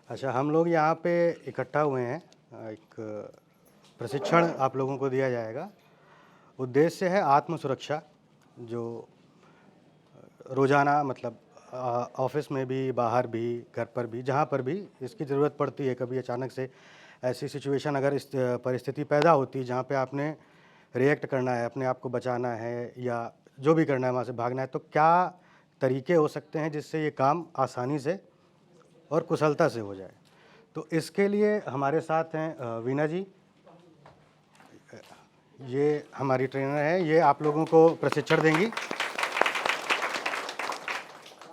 अच्छा, हम लोग यहाँ पे इकट्ठा हुए हैं। एक प्रशिक्षण आप लोगों को दिया जाएगा। उद्देश्य है आत्म सुरक्षा, जो रोज़ाना मतलब ऑफिस में भी, बाहर भी, घर पर भी, जहाँ पर भी इसकी ज़रूरत पड़ती है। कभी अचानक से ऐसी सिचुएशन अगर इस परिस्थिति पैदा होती है जहाँ पे आपने रिएक्ट करना है, अपने आप को बचाना है या जो भी करना है, वहाँ से भागना है, तो क्या तरीके हो सकते हैं जिससे ये काम आसानी से और कुशलता से हो जाए। तो इसके लिए हमारे साथ हैं वीना जी। ये हमारी ट्रेनर है, ये आप लोगों को प्रशिक्षण देंगी।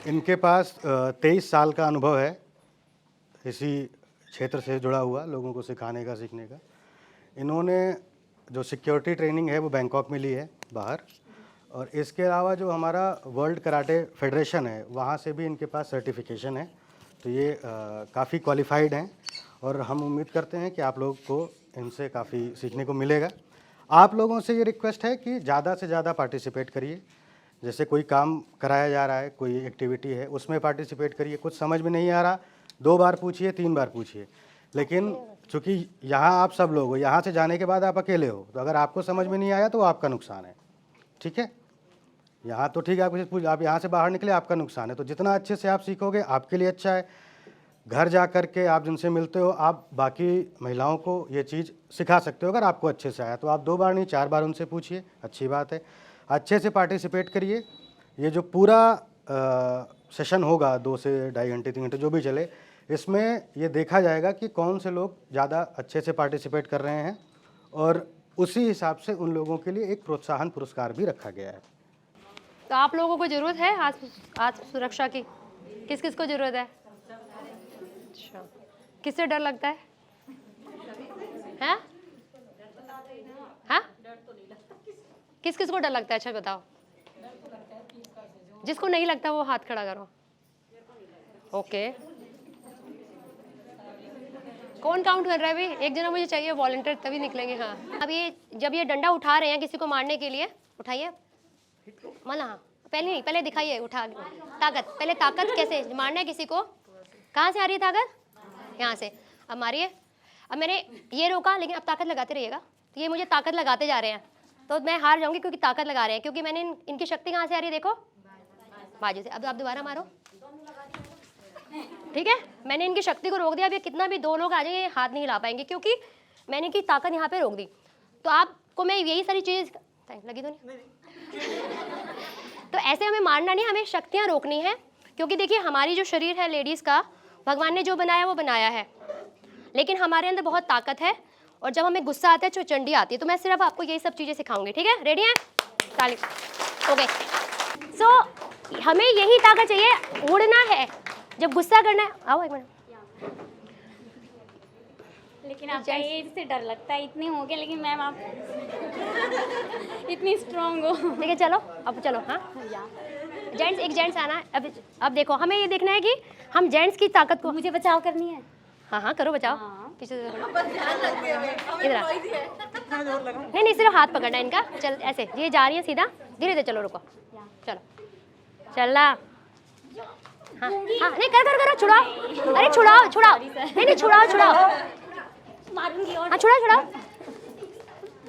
इनके पास 23 साल का अनुभव है इसी क्षेत्र से जुड़ा हुआ, लोगों को सिखाने का, सीखने का। इन्होंने जो सिक्योरिटी ट्रेनिंग है वो बैंकॉक में ली है बाहर, और इसके अलावा जो हमारा वर्ल्ड कराटे फेडरेशन है वहाँ से भी इनके पास सर्टिफिकेशन है। तो ये काफ़ी क्वालिफाइड हैं और हम उम्मीद करते हैं कि आप लोगों को इनसे काफ़ी सीखने को मिलेगा। आप लोगों से ये रिक्वेस्ट है कि ज़्यादा से ज़्यादा पार्टिसिपेट करिए। जैसे कोई काम कराया जा रहा है, कोई एक्टिविटी है, उसमें पार्टिसिपेट करिए। कुछ समझ में नहीं आ रहा, 2 बार पूछिए, 3 बार पूछिए। लेकिन चूँकि यहाँ आप सब लोग हो, यहाँ से जाने के बाद आप अकेले हो, तो अगर आपको समझ में नहीं आया तो आपका नुकसान है, ठीक है। यहाँ तो ठीक है, आप यहाँ से बाहर निकले, आपका नुकसान है। तो जितना अच्छे से आप सीखोगे आपके लिए अच्छा है। घर जा कर के आप जिनसे मिलते हो, आप बाकी महिलाओं को ये चीज़ सिखा सकते हो। अगर आपको अच्छे से आया तो आप 2 बार नहीं 4 बार उनसे पूछिए, अच्छी बात है। अच्छे से पार्टिसिपेट करिए। ये जो पूरा सेशन होगा 2 से ढाई घंटे 3 घंटे जो भी चले, इसमें ये देखा जाएगा कि कौन से लोग ज़्यादा अच्छे से पार्टिसिपेट कर रहे हैं, और उसी हिसाब से उन लोगों के लिए एक प्रोत्साहन पुरस्कार भी रखा गया है। तो आप लोगों को ज़रूरत है आत्म सुरक्षा की? किस किस को ज़रूरत है? अच्छा, किससे डर लगता है? हैं? हाँ? किस किस को डर लगता है? अच्छा बताओ। जिसको नहीं लगता वो हाथ खड़ा करो। ओके, कौन काउंट कर रहा है भाई? एक जना मुझे चाहिए वॉलंटियर, तभी निकलेंगे। हाँ, अब ये जब ये डंडा उठा रहे हैं किसी को मारने के लिए, उठाइए। माना, हाँ, पहले नहीं, पहले दिखाइए उठा ताकत। पहले ताकत कैसे मारना है किसी को? कहाँ से आ रही है ताकत? यहाँ से। अब मारिए। अब मैंने ये रोका, लेकिन अब ताकत लगाते रहिएगा। तो ये मुझे ताकत लगाते जा रहे हैं, तो मैं हार जाऊंगी क्योंकि ताकत लगा रहे हैं। क्योंकि मैंने इनकी शक्ति कहाँ से आ रही है? देखो, बाजू से। अब आप दोबारा मारो, ठीक है। मैंने इनकी शक्ति को रोक दिया। अब ये कितना भी 2 लोग आ जाएंगे, हाथ नहीं हिला पाएंगे क्योंकि मैंने इनकी ताकत यहाँ पे रोक दी। तो आपको मैं यही सारी चीज़ लगी तो नहीं? तो ऐसे हमें मारना नहीं, हमें शक्तियाँ रोकनी है। क्योंकि देखिए, हमारी जो शरीर है लेडीज़ का, भगवान ने जो बनाया वो बनाया है, लेकिन हमारे अंदर बहुत ताकत है। और जब हमें गुस्सा आता है तो चंडी आती है। तो मैं सिर्फ आपको यही सब चीज़ें सिखाऊंगी, ठीक है? रेडी हैं? ताली। ओके, सो हमें यही ताकत चाहिए, उड़ना है। जब गुस्सा करना है, आओ एक मिनट। लेकिन आपका एज से डर लगता है, इतने हो गए, लेकिन मैम आप इतनी स्ट्रांग हो। ठीक है, चलो अब चलो। हाँ, जेंट्स, एक जेंट्स आना है। अब देखो, हमें ये देखना है कि हम जेंट्स की ताकत को, मुझे बचाव करनी है। हाँ हाँ करो, बचाओ। हाँ। पीछे से इधर नहीं नहीं, सिर्फ हाथ पकड़ना है इनका। चल ऐसे, ये जा रही है सीधा, धीरे धीरे चलो, रुको, चलो चलना। हाँ हाँ, नहीं कर कर करो, छुड़ाओ। अरे छुड़ाओ छुड़ाओ, नहीं नहीं छुड़ाओ छुड़ाओ, मारूंगी। और हाँ छुड़ाओ छुड़ाओ,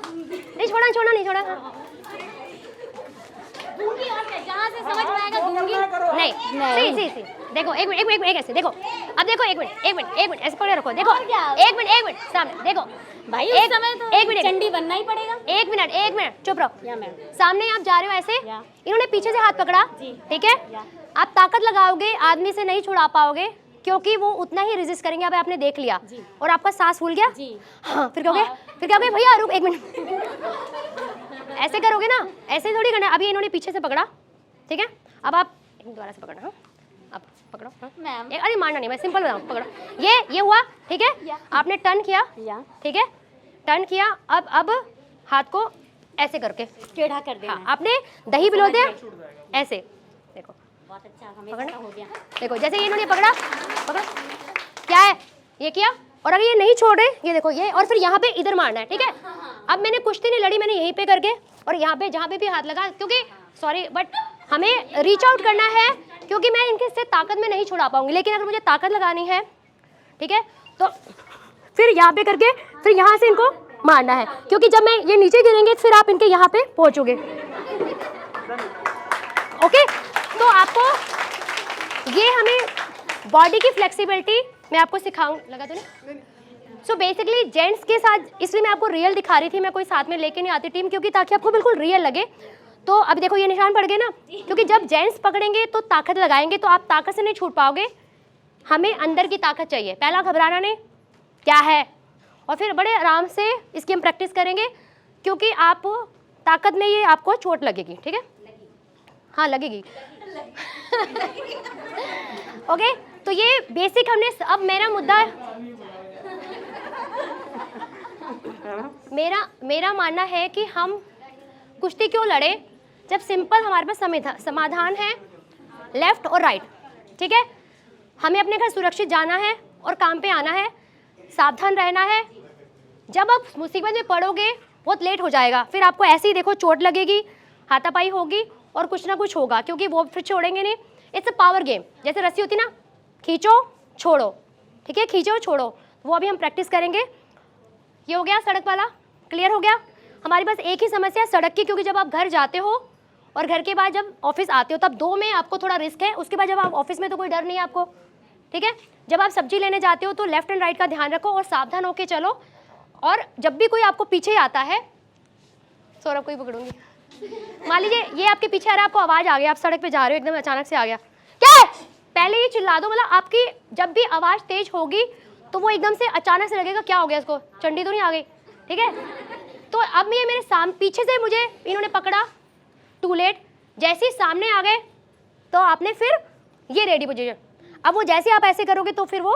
नहीं छोड़ा छोड़ा नहीं छोड़ा। दूंगी, और क्या, जहाँ से समझ में आएगा दूंगी। नहीं सी सी देखो, एक मिनट एक ऐसे देखो। अब देखो, एक मिनट ऐसे पकड़े रखो। देखो, एक मिनट सामने देखो भाई, एक उस समय तो एक मिनट चंडी बनना ही पड़ेगा। एक मिनट चुप रहो। या मैम, सामने आप जा रहे हो ऐसे, या। इन्होंने पीछे से हाथ पकड़ा, जी। ठीक है। या। आप ताकत लगाओगे, आदमी से नहीं छुड़ा पाओगे क्योंकि वो उतना ही रेजिस्ट करेंगे। अब आपने देख लिया जी। और आपका सांस फूल गया जी। हाँ, फिर कहोगे भैया रुक एक मिनट। ऐसे करोगे ना, ऐसे थोड़ी करना। अभी इन्होंने पीछे से पकड़ा, ठीक है। अब आप दोबारा से पकड़ना। हाँ, अब पकड़ो। हाँ। मैम, अरे मारना नहीं, मैं सिंपल बताऊँ। पकड़ो, ये हुआ, ठीक है। या। आपने टर्न किया, या। ठीक है, टर्न किया। अब हाथ को ऐसे करके टेढ़ा कर देना। हाँ, आपने दही पिलो दे ऐसे, देखो बहुत अच्छा, हमें पता हो गया। देखो, जैसे ये इन्होंने पकड़ा क्या है, ये किया। और अगर ये नहीं छोड़ रहे, ये देखो ये, और फिर यहाँ पे इधर मारना है, ठीक है। अब मैंने कुश्ती नहीं लड़ी, मैंने यहीं पे करके और यहाँ पे जहाँ पे भी हाथ लगा, क्योंकि सॉरी बट हमें रीच आउट करना है, क्योंकि मैं इनके से ताकत में नहीं छुड़ा पाऊंगी। लेकिन अगर मुझे ताकत लगानी है ठीक है। तो फिर यहाँ पे करके फिर यहाँ से इनको मारना है, क्योंकि जब मैं ये नीचे गिरेंगे फिर आप इनके यहाँ पे पहुँचोगे। ओके, तो आपको ये हमें बॉडी की फ्लेक्सिबिलिटी मैं आपको सिखाऊं, लगा दो ना। सो बेसिकली जेंट्स के साथ इसलिए मैं आपको रियल दिखा रही थी, मैं कोई साथ में लेके नहीं आती टीम, क्योंकि ताकि आपको बिल्कुल रियल लगे। तो अभी देखो ये निशान पड़ गए ना, क्योंकि जब जेंट्स पकड़ेंगे तो ताकत लगाएंगे, तो आप ताकत से नहीं छूट पाओगे, हमें अंदर की ताकत चाहिए। पहला घबराना नहीं क्या है, और फिर बड़े आराम से इसकी हम प्रैक्टिस करेंगे, क्योंकि आप ताकत में ये आपको चोट लगेगी, ठीक है। हाँ लगेगी। ओके, तो ये बेसिक हमने, अब मेरा मुद्दा मेरा मानना है कि हम कुश्ती क्यों लड़े, जब सिंपल हमारे पास समाधान है लेफ्ट और राइट, ठीक है। हमें अपने घर सुरक्षित जाना है और काम पे आना है, सावधान रहना है। जब आप मुसीबत में पड़ोगे बहुत लेट हो जाएगा, फिर आपको ऐसे ही देखो चोट लगेगी, हाथापाई होगी और कुछ ना कुछ होगा, क्योंकि वो फिर छोड़ेंगे नहीं। इट्स अ पावर गेम, जैसे रस्सी होती ना, खींचो छोड़ो, ठीक है, खींचो छोड़ो, वो अभी हम प्रैक्टिस करेंगे। ये हो गया सड़क वाला, क्लियर हो गया। हमारे पास एक ही समस्या है सड़क की, क्योंकि जब आप घर जाते हो और घर के बाद जब ऑफिस आते हो तब दो में आपको थोड़ा रिस्क है, उसके बाद जब आप ऑफिस में तो कोई डर नहीं है आपको, ठीक है। जब आप सब्जी लेने जाते हो तो लेफ्ट एंड राइट का ध्यान रखो और सावधान होके चलो। और जब भी कोई आपको पीछे आता है, सौरभ को ही पकड़ूंगी, मान लीजिए ये आपके पीछे आ रहा है, आपको आवाज़ आ गई, आप सड़क पे जा रहे हो, एकदम अचानक से आ गया, क्या है, पहले ये चिल्ला दो। मतलब आपकी जब भी आवाज़ तेज होगी तो वो एकदम से अचानक से लगेगा क्या हो गया इसको, चंडी तो नहीं आ गई, ठीक है। तो अब ये मेरे पीछे से मुझे इन्होंने पकड़ा, टू लेट, जैसे ही सामने आ गए तो आपने फिर ये रेडी पोजीशन, अब वो जैसे आप ऐसे करोगे तो फिर वो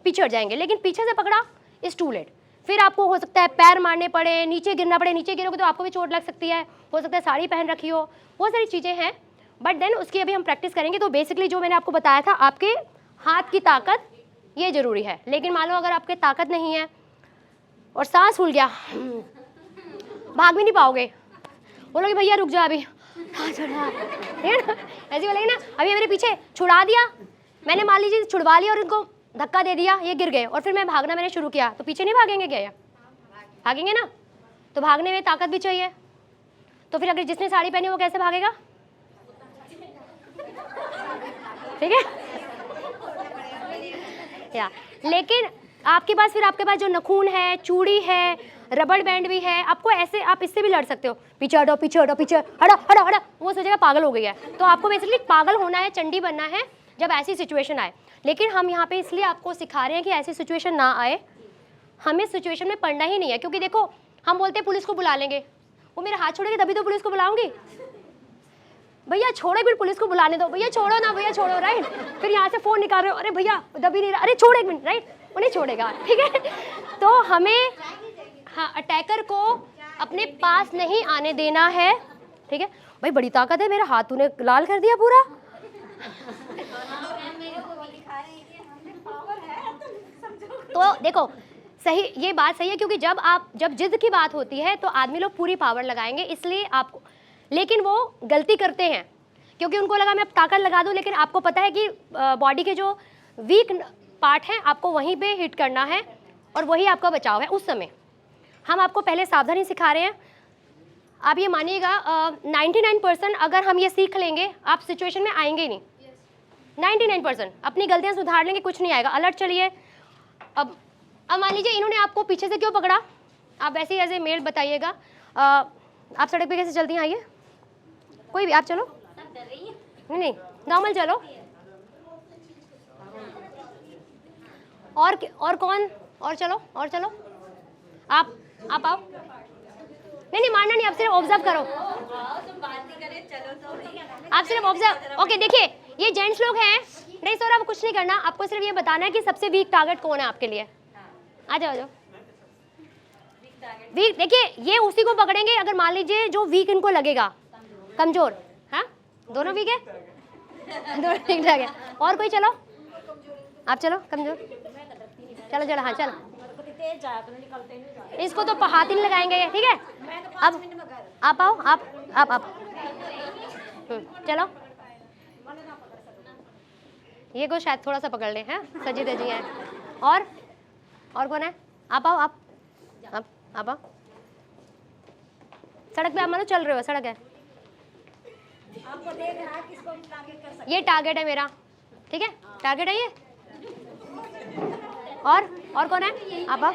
पीछे हट जाएंगे, लेकिन पीछे से पकड़ा इज टू लेट। फिर आपको हो सकता है पैर मारने पड़े, नीचे गिरना पड़े, नीचे गिरोगे तो आपको भी चोट लग सकती है, हो सकता है साड़ी पहन रखी हो, बहुत सारी चीज़ें हैं, बट देन उसकी अभी हम प्रैक्टिस करेंगे। तो बेसिकली जो मैंने आपको बताया था, आपके हाथ की ताकत ये जरूरी है, लेकिन मान लो अगर आपके ताकत नहीं है और सांस फूल गया, भाग भी नहीं पाओगे, बोलोगे भैया रुक जा अभी, ऐसे बोलेंगे ना। अभी मेरे पीछे छुड़ा दिया मैंने, मान लीजिए छुड़वा लिया और इनको धक्का दे दिया, ये गिर गए, और फिर मैं भागना मैंने शुरू किया, तो पीछे नहीं भागेंगे क्या, भागेंगे ना। तो भागने में ताकत भी चाहिए, तो फिर अगर जिसने साड़ी पहनी वो कैसे भागेगा, ठीक है या। लेकिन आपके पास जो नखून है, चूड़ी है, रबड़ बैंड भी है, आपको ऐसे आप इससे भी लड़ सकते हो, पीछे हटो पीछे हटो पीछे हटा हटा हटा, वो सोचेगा पागल हो गई है। तो आपको बेसिकली पागल होना है, चंडी बनना है जब ऐसी सिचुएशन आए। लेकिन हम यहाँ पे इसलिए आपको सिखा रहे हैं कि ऐसी सिचुएशन ना आए, हमें सिचुएशन में पड़ना ही नहीं है। क्योंकि देखो हम बोलते हैं पुलिस को बुला लेंगे, वो मेरे हाथ छोड़ेगी तभी तो पुलिस को बुलाऊंगी, भैया छोड़ो एक मिनट पुलिस को बुलाने दो, भैया छोड़ो ना भैया छोड़ो, राइट। फिर यहाँ से फोन निकाल रहे हो, अरे भैया दबी नहीं रहा, अरे छोड़ो एक मिनट, राइट, वो नहीं छोड़ेगा, ठीक है। तो हमें हाँ अटैकर को अपने पास नहीं आने देना है, ठीक है। भाई बड़ी ताकत है, मेरा हाथ तूने लाल कर दिया पूरा। तो देखो सही, ये बात सही है, क्योंकि जब जिद की बात होती है तो आदमी लोग पूरी पावर लगाएंगे, इसलिए आपको, लेकिन वो गलती करते हैं क्योंकि उनको लगा मैं ताकत लगा दूं, लेकिन आपको पता है कि बॉडी के जो वीक पार्ट हैं आपको वहीं पे हिट करना है और वही आपका बचाव है। उस समय हम आपको पहले सावधानी सिखा रहे हैं। आप ये मानिएगा 99% अगर हम ये सीख लेंगे आप सिचुएशन में आएंगे ही नहीं। 99% अपनी गलतियां सुधार लेंगे, कुछ नहीं आएगा। अलर्ट चलिए। अब मान लीजिए इन्होंने आपको पीछे से क्यों पकड़ा, आप ऐसे ही एज ए मेल बताइएगा। आप सड़क पे कैसे चलती हैं, आइए कोई भी आप चलो, नहीं नॉर्मल चलो। और कौन, और चलो आप आओ। नहीं मारना नहीं, आप सिर्फ ऑब्जर्व करो, आप सिर्फ ऑब्जर्व। ओके देखिए ये जेंट्स लोग हैं, नहीं सर आप कुछ नहीं करना, आपको सिर्फ ये बताना है कि सबसे वीक टारगेट कौन है आपके लिए। आ जाओ वीक। देखिए ये उसी को पकड़ेंगे अगर मान लीजिए जो वीक इनको लगेगा, कमजोर। हाँ दोनों वीक है, दोनों ठीक ठाक है। और कोई चलो, आप चलो कमजोर, चलो हाँ चलो। इसको तो हाथ ही नहीं लगाएंगे, ठीक है। अब आप आओ, आप चलो ये को शायद थोड़ा सा पकड़ ले हैं, सजी धजी है। और कौन है? आप आओ, आप आओ। सड़क पे आप मानो चल रहे हो, सड़क है, आपको देख रहा है किसको टारगेट कर सकते ये टारगेट है मेरा, ठीक है, टारगेट है ये। और कौन है? आप आओ।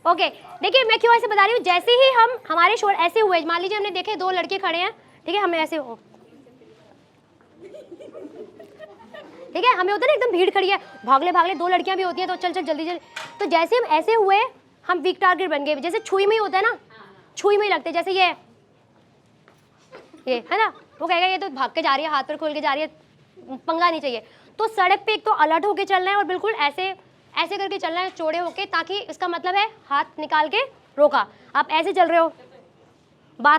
ओके, देखिए मैं क्यों ऐसे बता रही हूँ, जैसे ही हमारे शोर ऐसे हुए, मान लीजिए हमने देखे 2 लड़के खड़े हैं, ठीक है, हमें ऐसे हो, ठीक है, हमें होता है ना एकदम भीड़ खड़ी है, भागले 2 लड़कियां भी होती हैं तो चल जल्दी जल्दी, तो जैसे हम ऐसे हुए हम वीक टारगेट बन गए। जैसे छुई में ही होता है ना, छुई में ही लगते हैं, जैसे ये है ना, वो कहेगा ये तो भाग के जा रही है, हाथ पर खोल के जा रही है, पंगा नहीं चाहिए। तो सड़क पे एक तो अलर्ट होके चलना है और बिल्कुल ऐसे करके चलना है, चौड़े होके, ताकि इसका मतलब है हाथ निकाल के रोका। आप ऐसे चल रहे हो,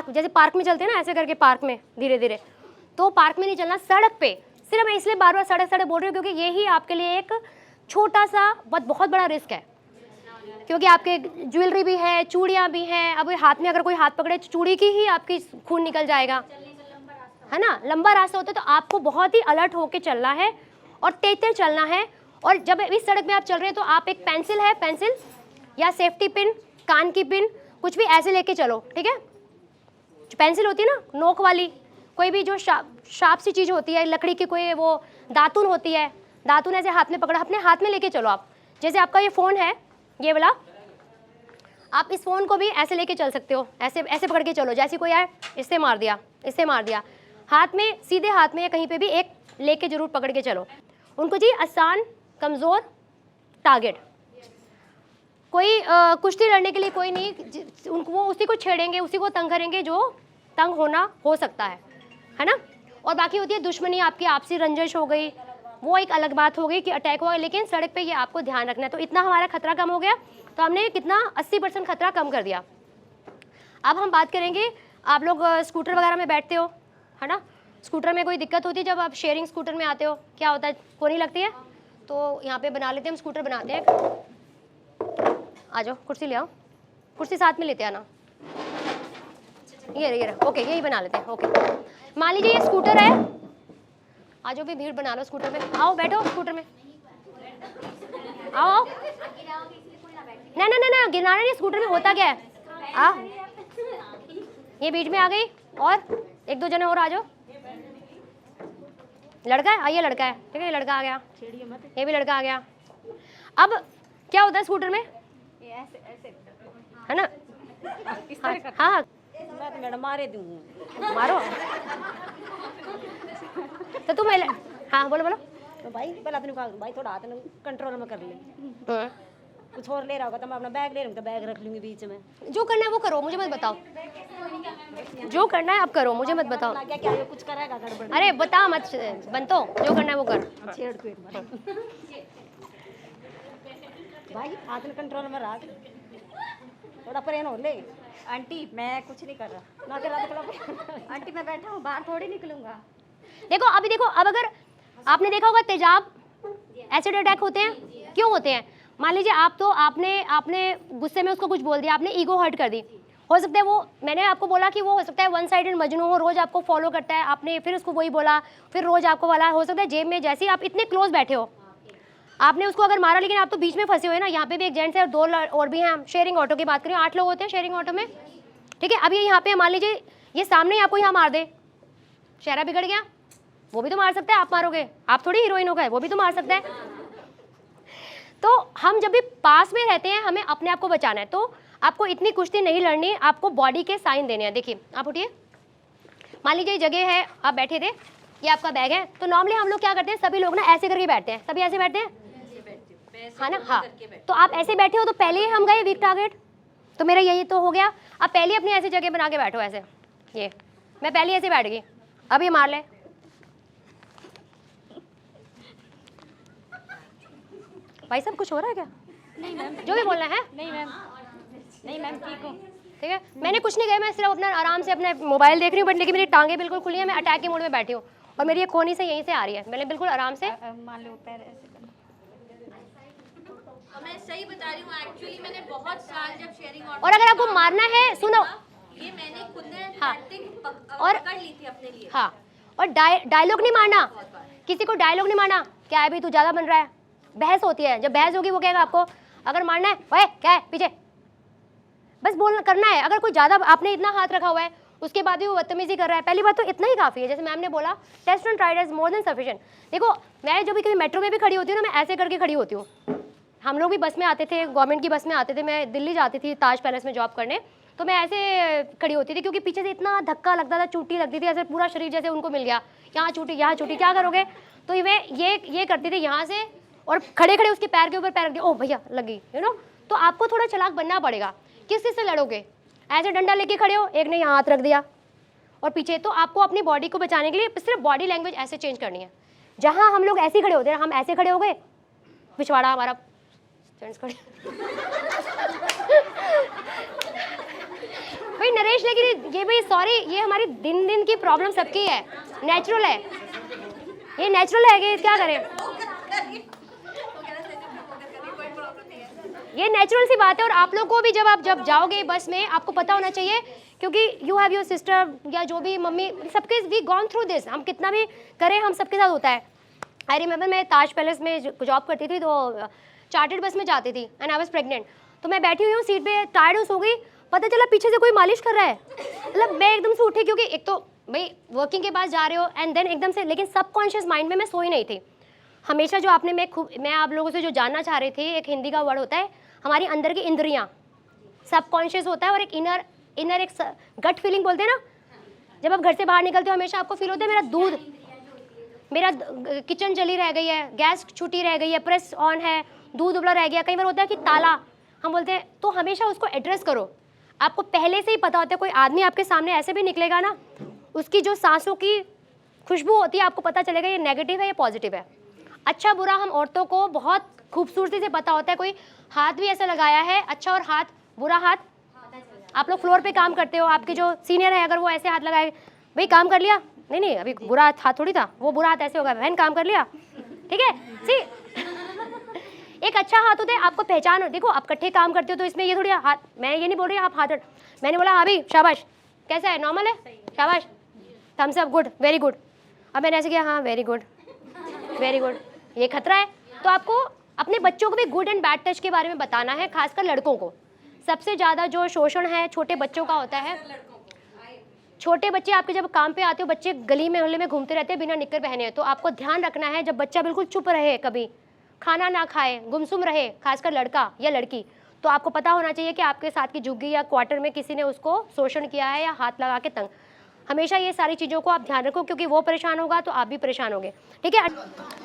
जैसे पार्क में चलते हैं ना, ऐसे करके पार्क में धीरे धीरे, तो पार्क में नहीं चलना, सड़क पे। सिर्फ मैं इसलिए बार बार सड़क बोल रही हूँ क्योंकि यही आपके लिए एक छोटा सा बहुत बड़ा रिस्क है, क्योंकि आपके ज्वेलरी भी है, चूड़ियाँ भी हैं। अब हाथ में अगर कोई हाथ पकड़े, चूड़ी की ही आपकी खून निकल जाएगा, है ना, लंबा रास्ता होता है। तो आपको बहुत ही अलर्ट होके चलना है और तेज चलना है। और जब इस सड़क में आप चल रहे हैं तो आप एक पेंसिल या सेफ्टी पिन, कान की पिन, कुछ भी ऐसे लेके चलो, ठीक है। जो पेंसिल होती है ना, नोक वाली, कोई भी जो शार्प सी चीज़ होती है, लकड़ी की कोई वो दातुन होती है, दातुन ऐसे हाथ में पकड़ा, अपने हाथ में लेके चलो आप। जैसे आपका ये फ़ोन है, ये वाला, आप इस फ़ोन को भी ऐसे लेके चल सकते हो, ऐसे पकड़ के चलो। जैसे कोई आए, इससे मार दिया, हाथ में, सीधे हाथ में या कहीं पे भी एक लेके जरूर पकड़ के चलो। उनको जी आसान, कमज़ोर टारगेट, कोई कुश्ती लड़ने के लिए कोई नहीं, उनको वो उसी को छेड़ेंगे, उसी को तंग करेंगे जो तंग हो सकता है ना। और बाकी होती है दुश्मनी, आपकी आपसी रंजिश हो गई, वो एक अलग बात हो गई कि अटैक हुआ। लेकिन सड़क पे ये आपको ध्यान रखना है। तो इतना हमारा खतरा कम हो गया, तो हमने कितना 80% खतरा कम कर दिया। अब हम बात करेंगे, आप लोग स्कूटर वगैरह में बैठते हो, है ना, स्कूटर में कोई दिक्कत होती है जब आप शेयरिंग स्कूटर में आते हो, क्या होता है, कोनी लगती है, तो यहाँ पे बना लेते हैं हम, स्कूटर बनाते हैं। आ जाओ, कुर्सी ले आओ, कुर्सी साथ में लेते आना, ये ओके, यही बना लेते हैं। ओके, मान लीजिए ये स्कूटर है, आ जाओ भी, भीड़ बना लो स्कूटर में, आओ बैठो स्कूटर में, आओ। ना गिरना नहीं, स्कूटर में होता क्या है, आ, ये बीच में आ गई, और 1-2 जने और आ जाओ। लड़का है, आइए, लड़का है, ठीक है, ये लड़का आ गया, ये भी लड़का आ गया। अब क्या होता है स्कूटर में, है ना, हाँ, मैं तो मैडम मारे दूँ, मारो तो तुम हाँ बोलो। तो भाई पहले अपने भाई थोड़ा हाथ कंट्रोल में कर ले, कुछ और ले रहा होगा तो मैं अपना बैग ले लूँगा, तो बैग रख लूँगी बीच में। जो करना है वो करो, मुझे मत बताओ, जो करना है आप करो, मुझे मत बताओ। क्या ये कुछ करेगा गड़बड़? अरे बता मत, बनतो, जो करना है वो कर। छेड़ को एक बार भाई, हाथ में कंट्रोल में रख, थोड़ा प्रेम हो ले। आंटी मैं कुछ नहीं कर रहा, ना कर रहा, आंटी मैं बैठा हूँ, बाहर थोड़ी निकलूंगा। देखो अभी देखो, अब अगर आपने देखा होगा तेजाब एसिड अटैक होते हैं, क्यों होते हैं? मान लीजिए आपने गुस्से में उसको कुछ बोल दिया, आपने ईगो हर्ट कर दी, हो सकता है वो, मैंने आपको बोला कि वो हो सकता है वन साइडेड मजनू हो, रोज आपको फॉलो करता है, आपने फिर उसको वही बोला, फिर रोज आपको वाला, हो सकता है जेब में, जैसे ही आप इतने क्लोज बैठे हो, आपने उसको अगर मारा, लेकिन आप तो बीच में फंसे हुए ना। यहाँ पे भी एक जेंट्स है और 2 और भी हैं, हम शेयरिंग ऑटो की बात करें, 8 लोग होते हैं शेयरिंग ऑटो में, ठीक है। अब ये यहाँ पे मान लीजिए ये सामने ही आपको यहाँ मार दे, चेहरा बिगड़ गया, वो भी तो मार सकता है, आप मारोगे, आप थोड़ी हीरोइन हो गए, वो भी तो मार सकता है। तो हम जब भी पास में रहते हैं, हमें अपने आप को बचाना है, तो आपको इतनी कुश्ती नहीं लड़नी, आपको बॉडी के साइन देने हैं। देखिए आप उठिए, मान लीजिए जगह है, आप बैठे थे, ये आपका बैग है, तो नॉर्मली हम लोग क्या करते हैं, सभी लोग ना ऐसे करके बैठते हैं, सभी ऐसे बैठते हैं, हाँ ना, हाँ। तो आप ऐसे बैठे हो तो पहले ही हम गए वीक टारगेट, तो मेरा यही तो हो गया। अब पहले अपनी ऐसी जगह बना के बैठो, ऐसे, ये मैं पहले ऐसे बैठ गई, अब ये मार ले, भाई सब कुछ हो रहा है क्या? नहीं मैम, जो भी बोलना है। नहीं मैम, नहीं मैम ठीक हूँ, ठीक है, मैंने कुछ नहीं किया, मैं सिर्फ अपना आराम से अपने मोबाइल देख रही हूँ, बट लेकिन मेरी टांगे बिल्कुल खुली है, मैं अटैक के मोड में बैठी हूँ, और मेरी ये कोनी से यहीं से आ रही है, मैंने बिल्कुल आराम से, मान लो पैर ऐसे मैं सही बता रही हूँ, एक्चुअली मैंने बहुत साल जब शेयरिंग और अगर आपको मारना है, सुनो, ये मैंने खुद ने हाँ। और पकड़ ली थी अपने लिए। हाँ, और डायलॉग नहीं मारना, किसी को डायलॉग नहीं मारना, क्या है भाई तू ज़्यादा बन रहा है, बहस होती है, जब बहस होगी वो कहेगा आपको, अगर मारना है ओए क्या है पीछे, बस बोलना करना है। अगर कोई ज़्यादा आपने इतना हाथ रखा हुआ है उसके बाद भी वो बदतमीजी कर रहा है, पहली बात तो इतना ही काफ़ी है। जैसे मैम ने बोला test and tried is more than sufficient. देखो मैं जो भी कभी मेट्रो में भी खड़ी होती हूँ ना, मैं ऐसे करके खड़ी होती हूँ। हम लोग भी बस में आते थे, गवर्नमेंट की बस में आते थे, मैं दिल्ली जाती थी ताज पैलेस में जॉब करने, तो मैं ऐसे खड़ी होती थी क्योंकि पीछे से इतना धक्का लगता था, चूटी लगती थी, ऐसे पूरा शरीर जैसे उनको मिल गया, यहाँ चूटी यहाँ चूटी, क्या करोगे। तो मैं ये करती थी यहाँ से, और खड़े खड़े उसके पैर के ऊपर पैर रख दिया, ओ भैया लगी, यू नो। तो आपको थोड़ा चालाक बनना पड़ेगा। किस चीज़ से लड़ोगे, ऐसे डंडा लेके खड़े हो, एक ने यहाँ हाथ रख दिया और पीछे, तो आपको अपनी बॉडी को बचाने के लिए सिर्फ बॉडी लैंग्वेज ऐसे चेंज करनी है। जहाँ हम लोग ऐसे खड़े होते हैं, हम ऐसे खड़े हो गए, पिछवाड़ा हमारा फ्रेंड्स खड़े भाई नरेश, लेकिन ये भाई सॉरी, ये हमारी दिन दिन की प्रॉब्लम सबकी है, नेचुरल है, ये नेचुरल है कि क्या करें, ये नेचुरल सी बात है। और आप लोग को भी जब जाओगे बस में, आपको पता होना चाहिए, क्योंकि यू हैव योर सिस्टर या जो भी मम्मी, सबके वी गॉन थ्रू दिस, हम कितना भी करें हम सबके साथ होता है। आई रिमेंबर मैं ताज पैलेस में जॉब करती थी, तो चार्टर्ड बस में जाती थी एंड आई वाज प्रेग्नेंट। तो मैं बैठी हुई हूँ सीट पे, टायर्ड सो गई, पता चला पीछे से कोई मालिश कर रहा है। मतलब मैं एकदम से उठी, क्योंकि एक तो भाई वर्किंग के पास जा रहे हो एंड देन एकदम से, लेकिन सबकॉन्शियस माइंड में मैं सोई नहीं थी। हमेशा जो आपने मैं आप लोगों से जो जानना चाह रही थी, एक हिंदी का वर्ड होता है, हमारी अंदर की इंद्रियाँ, सबकॉन्शियस होता है, और एक इनर एक गट फीलिंग बोलते हैं ना, जब आप घर से बाहर निकलते हो हमेशा आपको फील होता है मेरा किचन जली रह गई है, गैस छूटी रह गई है, प्रेस ऑन है, दूध उबला रह गया, कई बार होता है कि ताला हम बोलते हैं, तो हमेशा उसको एड्रेस करो। आपको पहले से ही पता होता है, कोई आदमी आपके सामने ऐसे भी निकलेगा ना, उसकी जो सांसों की खुशबू होती है, आपको पता चलेगा ये नेगेटिव है या पॉजिटिव है। अच्छा बुरा हम औरतों को बहुत खूबसूरती से पता होता है, कोई हाथ भी ऐसा लगाया है, अच्छा और हाथ बुरा हाथ, आप लोग फ्लोर पे काम करते हो, आपके जो सीनियर है अगर वो ऐसे हाथ लगाए, भाई काम कर लिया, नहीं अभी बुरा हाथ थोड़ी था, वो बुरा हाथ ऐसे होगा, बहन काम कर लिया, ठीक है। सी एक अच्छा हाथ होता है, आपको पहचान हो, देखो आप इकट्ठे काम करते हो तो इसमें ये थोड़ी हाथ, मैं ये नहीं बोल रही आप हाथ, मैंने बोला हाँ भाई शाबाश, कैसा है, नॉर्मल है, शाबाश, thumbs up, good, very good. अब मैंने ऐसे किया, हाँ वेरी गुड, ये खतरा है। तो आपको अपने बच्चों को भी गुड एंड बैड टच के बारे में बताना है, खासकर लड़कों को। सबसे ज़्यादा जो शोषण है छोटे बच्चों का होता है। छोटे बच्चे आपके जब काम पे आते हो, बच्चे गली में मोहल्ले में घूमते रहते हैं बिना निक्कर पहने, तो आपको ध्यान रखना है, जब बच्चा बिल्कुल चुप रहे, कभी खाना ना खाए, गुमसुम रहे, खासकर लड़का या लड़की, तो आपको पता होना चाहिए कि आपके साथ की झुग्गी या क्वार्टर में किसी ने उसको शोषण किया है या हाथ लगा के तंग। हमेशा ये सारी चीज़ों को आप ध्यान रखो, क्योंकि वो परेशान होगा तो आप भी परेशान होगे, ठीक है।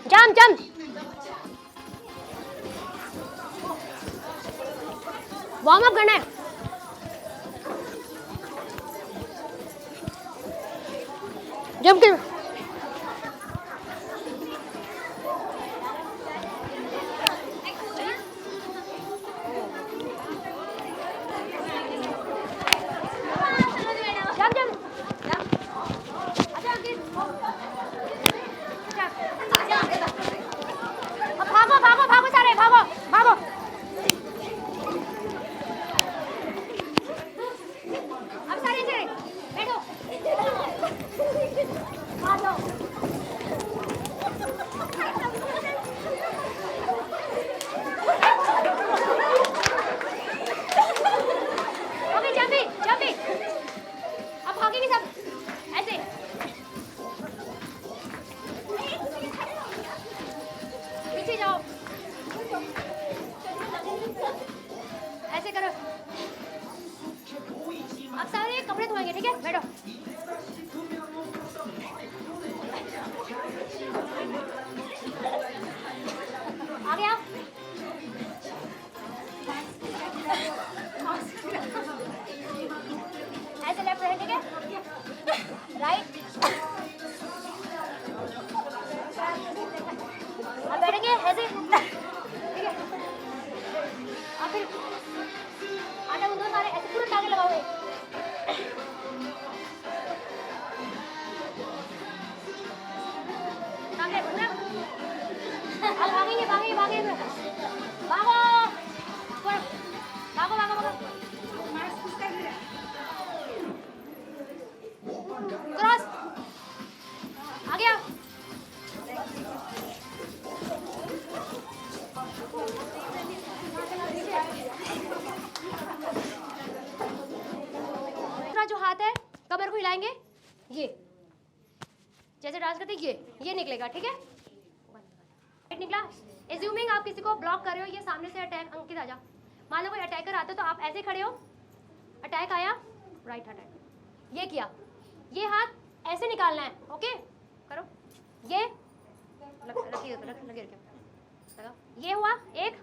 जम वार्म अप करना है। जम के भागो सारे, भागो। अब सारे चले, बैठो। आ जाओ। जल्दी। अब भागेंगे सब, ऐसे। पीछे जाओ, ऐसे करो। अब सारे कपड़े धोएंगे, ठीक है, बैठो। आगे आओ। ऐसे लेफ्ट हैंड, ठीक है, राइट। अब बैठेंगे ऐसे, ठीक है। अब फिर आटा गूंदो सारे, ऐसे पूरे टांगे लगाओगे। टांगे बंद। अब भागेंगे, भागो। जैसे डांस करते ये निकलेगा, ठीक है। निकला। एज्यूमिंग आप किसी को ब्लॉक कर रहे हो, ये सामने से अटैक, अंकित आजा, मान लो कोई अटैकर आता है तो आप ऐसे खड़े हो, अटैक आया, राइट अटैक, ये किया, ये हाथ ऐसे निकालना है, ओके करो, ये लगे लगा, ये हुआ एक,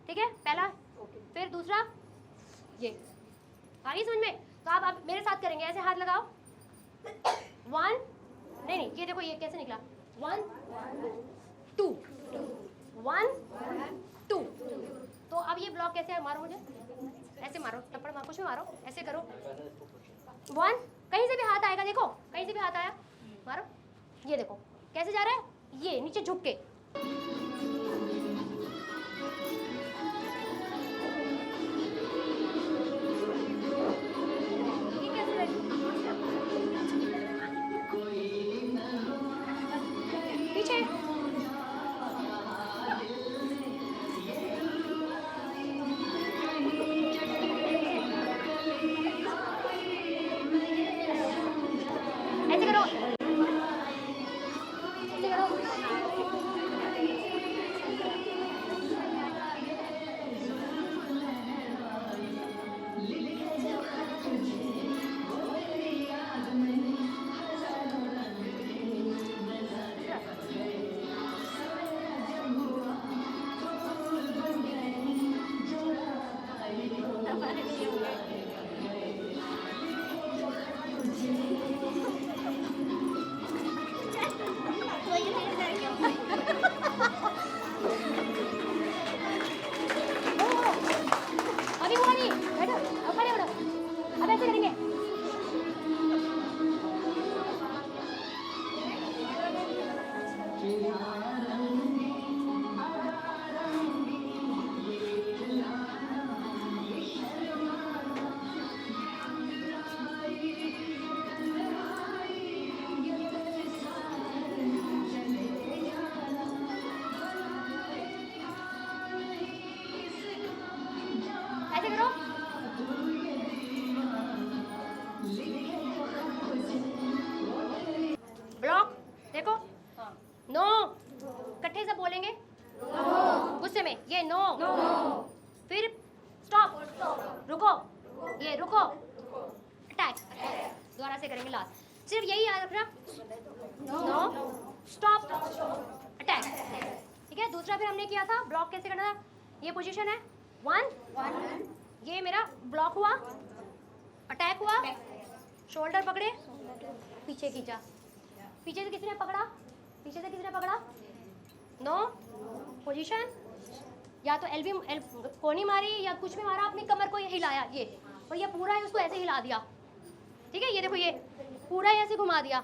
ठीक है पहला, फिर दूसरा, ये आ गई समझ में। तो आप मेरे साथ करेंगे, ऐसे हाथ लगाओ, 1 नहीं ये देखो ये कैसे निकला, 1 2 1 2। तो अब ये ब्लॉक कैसे है, मारो मुझे, ऐसे मारो, थप्पड़ मारो, कुछ भी मारो, ऐसे करो, 1, कहीं से भी हाथ आएगा, देखो कहीं से भी हाथ आया, मारो, ये देखो कैसे जा रहा है, ये नीचे झुक के, ये कैसे पीछे, ऐसे करो, ऐसे करो, अभी हुआ नहीं, बैठो, अब खड़े हो जाओ, अब ऐसे करेंगे, ऐसे करो, ब्लॉक देखो, नो, इकट्ठे से बोलेंगे, गुस्से में ये नो, फिर स्टॉप, रुको, ये रुको, अटैक, दोबारा से करेंगे लास्ट, सिर्फ यही याद रखना, नो स्टॉप अटैक, ठीक है। दूसरा फिर हमने किया था ब्लॉक कैसे करना था, ये पोजीशन है 1, ये मेरा ब्लॉक हुआ, अटैक हुआ, शोल्डर पकड़े, पीछे खींचा, पीछे से किसने पकड़ा, पीछे से किसने पकड़ा, नो पोजीशन, या तो एलबी कोनी मारी या कुछ भी मारा, अपनी कमर को हिलाया ये, और ये पूरा है उसको ऐसे हिला दिया, ठीक है। ये देखो ये पूरा ऐसे घुमा दिया,